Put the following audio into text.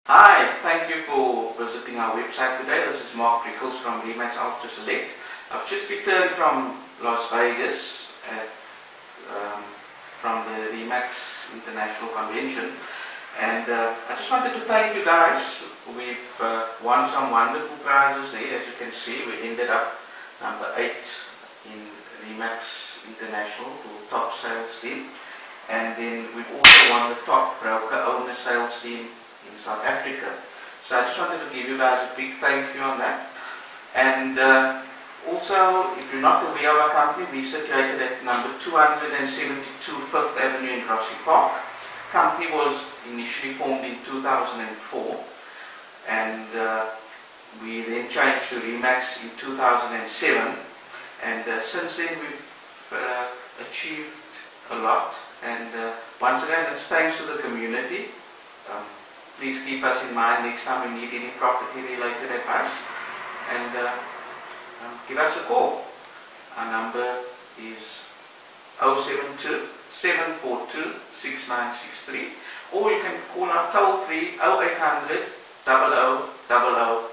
Hi, thank you for visiting our website today. This is Mark Rickles from Remax Ultra Select. I've just returned from Las Vegas from the Remax International Convention, and I just wanted to thank you guys. We've won some wonderful prizes there. As you can see, we ended up number 8 in Remax International for top sales team, and then we've also won the top broker owner sales team in South Africa. So I just wanted to give you guys a big thank you on that. And also, if you're not aware of our company, we situated at number 272 Fifth Avenue in Grassy Park. The company was initially formed in 2004, and we then changed to Remax in 2007, and since then we've achieved a lot, and once again it's thanks to the community. Please keep us in mind next time you need any property related advice, and give us a call. Our number is 072 742 6963, or you can call our toll free 0800 00 00